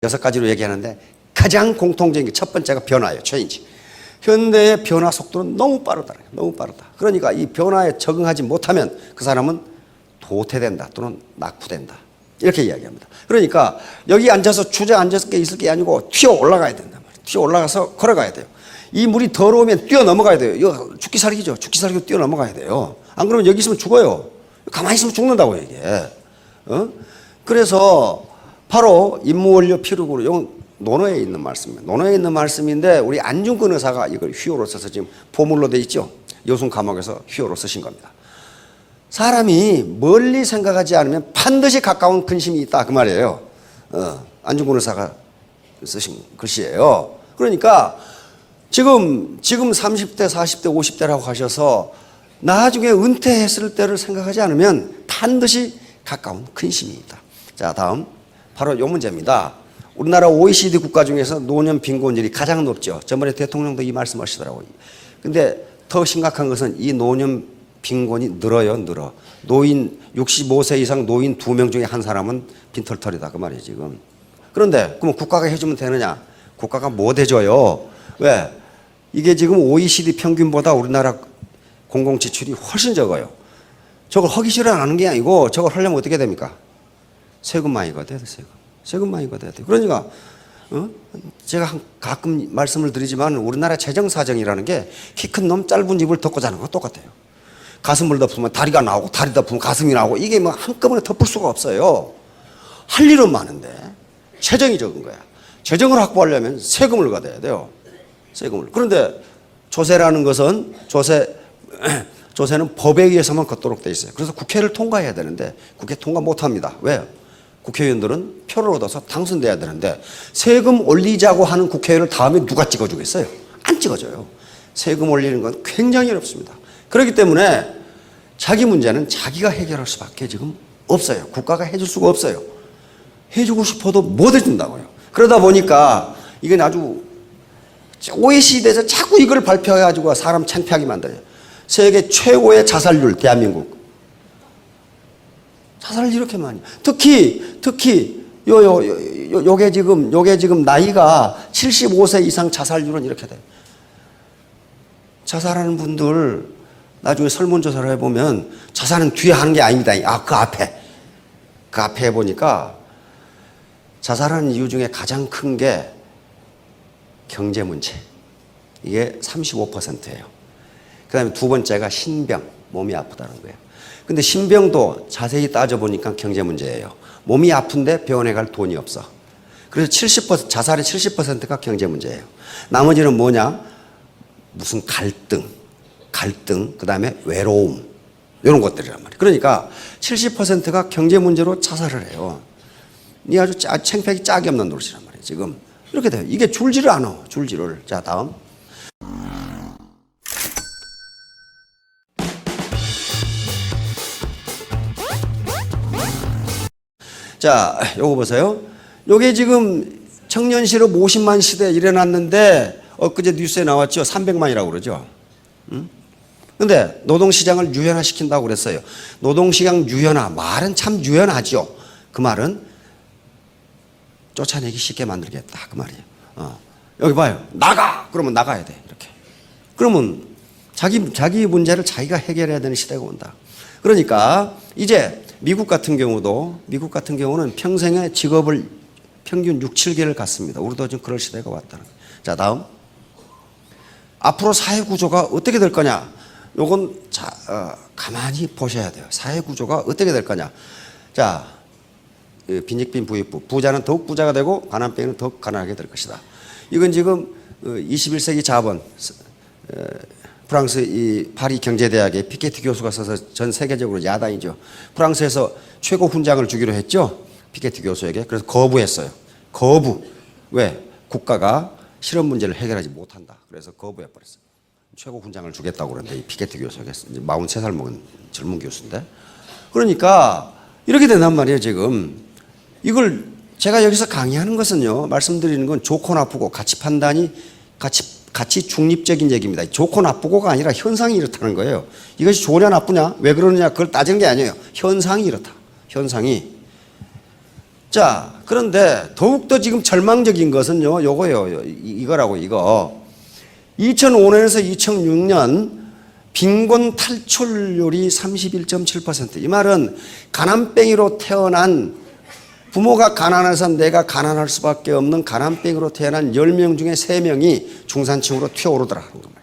6가지로 얘기하는데 가장 공통적인 게 첫 번째가 변화예요. 체인지. 현대의 변화 속도는 너무 빠르다. 너무 빠르다. 그러니까 이 변화에 적응하지 못하면 그 사람은 도태된다 또는 낙후된다. 이렇게 이야기합니다. 그러니까 여기 앉아서 주저앉아서 있을 게 아니고 튀어 올라가야 된단 말이에요. 튀어 올라가서 걸어가야 돼요. 이 물이 더러우면 뛰어 넘어가야 돼요. 이거 죽기 살기죠. 죽기 살기로 뛰어 넘어가야 돼요. 안 그러면 여기 있으면 죽어요. 가만히 있으면 죽는다고 이게. 그래서 바로 임무원료 필요구로 이건 논어에 있는 말씀입니다. 논어에 있는 말씀인데 우리 안중근 의사가 이걸 휘호로 써서 지금 보물로 돼 있죠. 여순 감옥에서 휘호로 쓰신 겁니다. 사람이 멀리 생각하지 않으면 반드시 가까운 근심이 있다 그 말이에요. 안중근 의사가 쓰신 글씨예요. 그러니까 지금 30대, 40대, 50대라고 하셔서 나중에 은퇴했을 때를 생각하지 않으면 반드시 가까운 근심이 있다. 자, 다음 바로 이 문제입니다. 우리나라 OECD 국가 중에서 노년 빈곤율이 가장 높죠. 저번에 대통령도 이 말씀하시더라고요. 근데 더 심각한 것은 이 노년 빈곤이 늘어요. 노인 65세 이상 노인 2명 중에 한 사람은 빈털털이다 그 말이에요 지금. 그런데 그럼 국가가 해주면 되느냐? 국가가 못 해줘요. 왜? 이게 지금 OECD 평균보다 우리나라 공공지출이 훨씬 적어요. 저걸 하기 싫어 하는 게 아니고 저걸 하려면 어떻게 됩니까? 세금 많이 걷어야 돼. 세금 많이 걷어야 돼. 그러니까 제가 가끔 말씀을 드리지만 우리나라 재정사정이라는 게 키 큰 놈 짧은 입을 덮고 자는 거 똑같아요. 가슴을 덮으면 다리가 나오고 다리 덮으면 가슴이 나오고 이게 뭐 한꺼번에 덮을 수가 없어요. 할 일은 많은데 재정이 적은 거야. 재정을 확보하려면 세금을 걷어야 돼요. 세금을. 그런데 조세라는 것은 조세는 법에 의해서만 걷도록 돼 있어요. 그래서 국회를 통과해야 되는데 국회 통과 못 합니다. 왜요? 국회의원들은 표를 얻어서 당선돼야 되는데 세금 올리자고 하는 국회의원을 다음에 누가 찍어주겠어요? 안 찍어줘요. 세금 올리는 건 굉장히 어렵습니다. 그렇기 때문에 자기 문제는 자기가 해결할 수밖에 지금 없어요. 국가가 해줄 수가 없어요. 해주고 싶어도 못 해준다고요. 그러다 보니까 이건 아주 OECD에서 자꾸 이걸 발표해가지고 사람 창피하게 만들어요. 세계 최고의 자살률 대한민국. 자살을 이렇게 많이. 특히 요게 지금 나이가 75세 이상 자살률은 이렇게 돼요. 자살하는 분들 나중에 설문조사를 해보면 자살은 뒤에 하는 게 아닙니다. 그 앞에 해보니까 자살하는 이유 중에 가장 큰 게 경제 문제. 이게 35%예요. 그 다음에 두 번째가 신병, 몸이 아프다는 거예요. 근데 신병도 자세히 따져보니까 경제 문제예요. 몸이 아픈데 병원에 갈 돈이 없어. 그래서 자살의 70%가 경제 문제예요. 나머지는 뭐냐? 무슨 갈등, 그 다음에 외로움, 이런 것들이란 말이에요. 그러니까 70%가 경제 문제로 자살을 해요. 이 아주 창피하기 짝이 없는 노릇이란 말이에요. 지금 이렇게 돼요. 이게 줄지를 않아. 줄지를. 자, 다음. 자, 요거 보세요. 요게 지금 청년 실업 50만 시대에 일어났는데 엊그제 뉴스에 나왔죠. 300만이라고 그러죠. 근데 노동시장을 유연화시킨다고 그랬어요. 노동시장 유연화. 말은 참 유연하죠. 그 말은 쫓아내기 쉽게 만들겠다. 그 말이에요. 여기 봐요. 나가! 그러면 나가야 돼. 이렇게. 그러면 자기 문제를 자기가 해결해야 되는 시대가 온다. 그러니까 이제 미국 같은 경우는 평생의 직업을 평균 6, 7개를 갖습니다. 우리도 지금 그럴 시대가 왔다는 거예요. 자, 다음. 앞으로 사회 구조가 어떻게 될 거냐? 요건 가만히 보셔야 돼요. 사회 구조가 어떻게 될 거냐? 자, 빈익빈 부익부. 부자는 더욱 부자가 되고 가난뱅이는 더욱 가난하게 될 것이다. 이건 지금 21세기 자본 프랑스 이 파리 경제대학의 피케티 교수가 써서 전 세계적으로 야당이죠. 프랑스에서 최고 훈장을 주기로 했죠. 피케티 교수에게. 그래서 거부했어요. 거부. 왜? 국가가 실업 문제를 해결하지 못한다. 그래서 거부해버렸어요. 최고 훈장을 주겠다고 그러는데 이 피케티 교수에게 43살 먹은 젊은 교수인데. 그러니까 이렇게 된단 말이에요 지금. 이걸 제가 여기서 강의하는 것은요. 말씀드리는 건 좋고 나쁘고 가치 판단이 같이 중립적인 얘기입니다. 좋고 나쁘고가 아니라 현상이 이렇다는 거예요. 이것이 좋으냐 나쁘냐 왜 그러느냐 그걸 따지는 게 아니에요. 현상이 이렇다. 현상이 자, 그런데 더욱더 지금 절망적인 것은요, 요거예요. 이거라고, 이거. 2005년에서 2006년 빈곤 탈출률이 31.7%. 이 말은 가난뱅이로 태어난, 부모가 가난해서 내가 가난할 수밖에 없는 가난뱅이로 태어난 10명 중에 3명이 중산층으로 튀어오르더라는 거예요.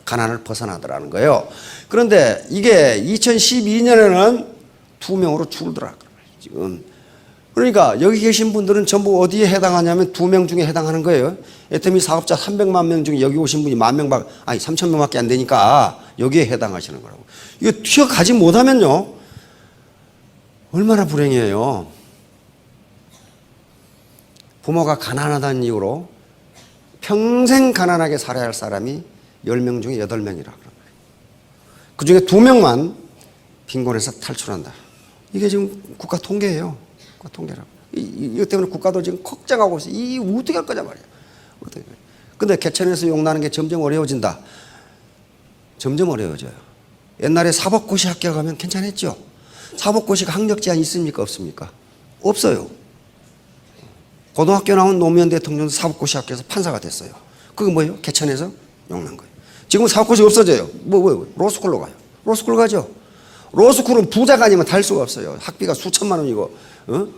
가난을 벗어나더라는 거예요. 그런데 이게 2012년에는 2명으로 줄더라고요. 지금. 그러니까 여기 계신 분들은 전부 어디에 해당하냐면 2명 중에 해당하는 거예요. 애터미 사업자 300만 명 중에 여기 오신 분이 10,000명, 아니 3,000명밖에 안 되니까 여기에 해당하시는 거라고. 이거 튀어가지 못하면요, 얼마나 불행해요. 부모가 가난하다는 이유로 평생 가난하게 살아야 할 사람이 10명 중에 8명이라 그런 거예요. 그 중에 2명만 빈곤에서 탈출한다. 이게 지금 국가 통계예요. 국가 통계라고. 이것 때문에 국가도 지금 걱정하고 있어요. 이 어떻게 할 거냐 말이야. 어떻게. 근데 개천에서 용나는 게 점점 어려워진다. 점점 어려워져요. 옛날에 사법고시 합격하면 괜찮았죠. 사법고시가 학력 제한 있습니까? 없습니까? 없어요. 고등학교 나온 노무현 대통령도 사법고시 합격해서 판사가 됐어요. 그게 뭐예요? 개천에서 용난 거예요. 지금 사법고시 없어져요. 로스쿨로 가요. 로스쿨 가죠. 로스쿨은 부자가 아니면 달 수가 없어요. 학비가 수천만 원이고,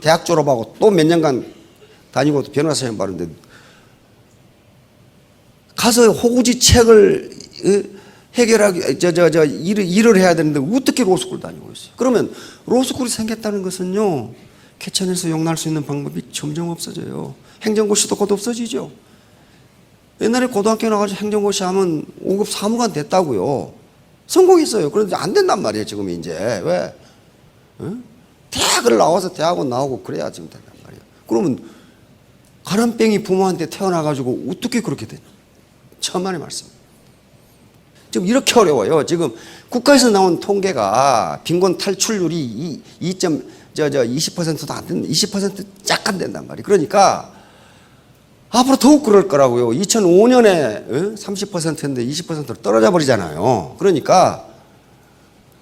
대학 졸업하고 또 몇 년간 다니고 변호사 시험 바르는데, 가서 호구지 책을 해결하기, 일을 해야 되는데 어떻게 로스쿨 다니고 있어요? 그러면 로스쿨이 생겼다는 것은요, 개천에서 용날 수 있는 방법이 점점 없어져요. 행정고시도 곧 없어지죠. 옛날에 고등학교 나가서 행정고시 하면 5급 사무관 됐다고요. 성공했어요. 그런데 안 된단 말이에요, 지금 이제. 왜? 대학을 나와서 대학원 나오고 그래야 지금 된단 말이에요. 그러면 가난뱅이 부모한테 태어나가지고 어떻게 그렇게 되냐. 천만의 말씀. 지금 이렇게 어려워요. 지금 국가에서 나온 통계가 빈곤 탈출률이 20%도 안 된다. 20% 약간 된단 말이에요. 그러니까 앞으로 더욱 그럴 거라고요. 2005년에 30%인데 20%로 떨어져 버리잖아요. 그러니까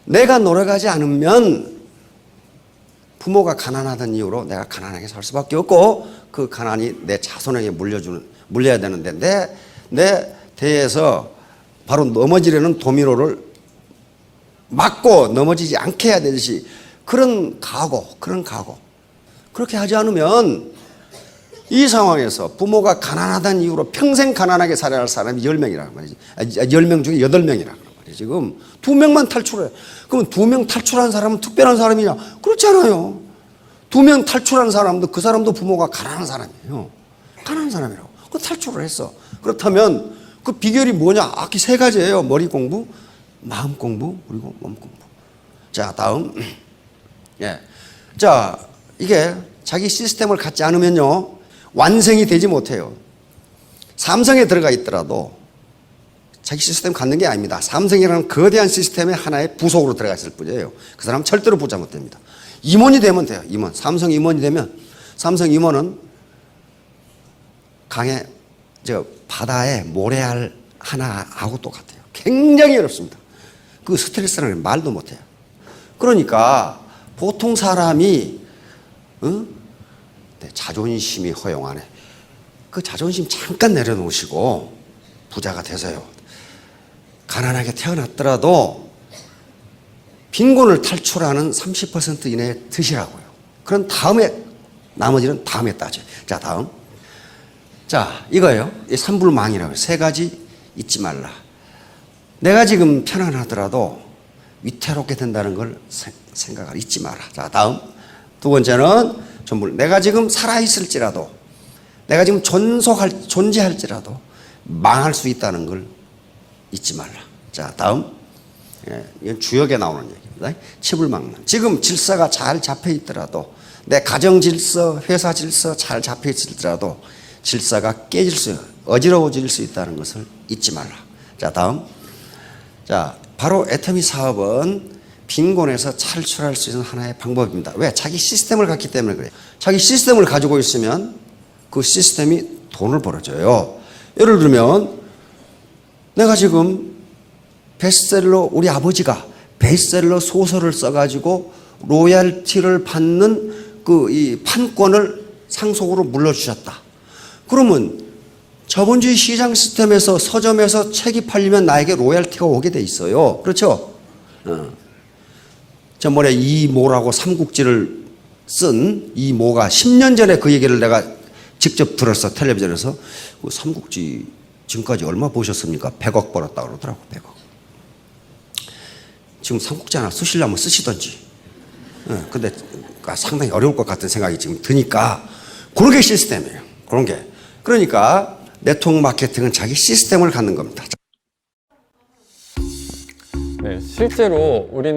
내가 노력하지 않으면 부모가 가난하다는 이유로 내가 가난하게 살 수밖에 없고, 그 가난이 내 자손에게 물려야 되는데 내 대에서 바로 넘어지려는 도미노를 막고 넘어지지 않게 해야 되듯이 그런 각오. 그렇게 하지 않으면 이 상황에서 부모가 가난하다는 이유로 평생 가난하게 살아야 할 사람이 10명이라는 말이지. 10명 중에 8명이라는 말이지. 지금 2명만 탈출해. 그러면 2명 탈출한 사람은 특별한 사람이냐? 그렇지 않아요. 2명 탈출한 사람도, 그 사람도 부모가 가난한 사람이에요. 가난한 사람이라고. 그 탈출을 했어. 그렇다면 그 비결이 뭐냐? 악기 3가지예요. 머리 공부, 마음 공부, 그리고 몸 공부. 자, 다음. 예. 자, 이게 자기 시스템을 갖지 않으면요, 완성이 되지 못해요. 삼성에 들어가 있더라도 자기 시스템 갖는 게 아닙니다. 삼성이라는 거대한 시스템의 하나의 부속으로 들어가 있을 뿐이에요. 그 사람 절대로 부자 못 됩니다. 임원이 되면 돼요. 임원. 삼성 임원이 되면, 삼성 임원은 바다에 모래알 하나하고 똑같아요. 굉장히 어렵습니다. 그 스트레스는 말도 못 해요. 그러니까 보통 사람이 자존심이 허용하네. 그 자존심 잠깐 내려놓으시고 부자가 되세요. 가난하게 태어났더라도 빈곤을 탈출하는 30% 이내에 드시라고요. 그런 다음에 나머지는 다음에 따져요. 자, 다음. 자, 이거예요. 이 삼불망이라고요. 3가지 잊지 말라. 내가 지금 편안하더라도 위태롭게 된다는 걸 생각을 잊지 마라. 자, 다음. 2번째는 전부 내가 지금 살아있을지라도, 내가 지금 존재할지라도 망할 수 있다는 걸 잊지 말라. 자, 다음. 이건 주역에 나오는 얘기입니다. 칩을 막는. 지금 질서가 잘 잡혀 있더라도, 내 가정 질서, 회사 질서 잘 잡혀 있을지라도 질서가 어지러워질 수 있다는 것을 잊지 말라. 자, 다음. 자, 바로 애터미 사업은 빈곤에서 탈출할 수 있는 하나의 방법입니다. 왜? 자기 시스템을 갖기 때문에 그래요. 자기 시스템을 가지고 있으면 그 시스템이 돈을 벌어줘요. 예를 들면 내가 지금 우리 아버지가 베스트셀러 소설을 써가지고 로얄티를 받는 그 이 판권을 상속으로 물려주셨다. 그러면 자본주의 시장 시스템에서 서점에서 책이 팔리면 나에게 로열티가 오게 돼 있어요. 그렇죠? 저번에 이모라고 삼국지를 쓴 이모가 10년 전에 그 얘기를 내가 직접 들었어. 텔레비전에서. 그 삼국지 지금까지 얼마 보셨습니까? 100억 벌었다 그러더라고. 100억. 지금 삼국지 하나 쓰시려면 쓰시던지. 근데 상당히 어려울 것 같은 생각이 지금 드니까 그런 게 시스템이에요. 그런 게. 그러니까 네트워크 마케팅은 자기 시스템을 갖는 겁니다. 네, 실제로 우리는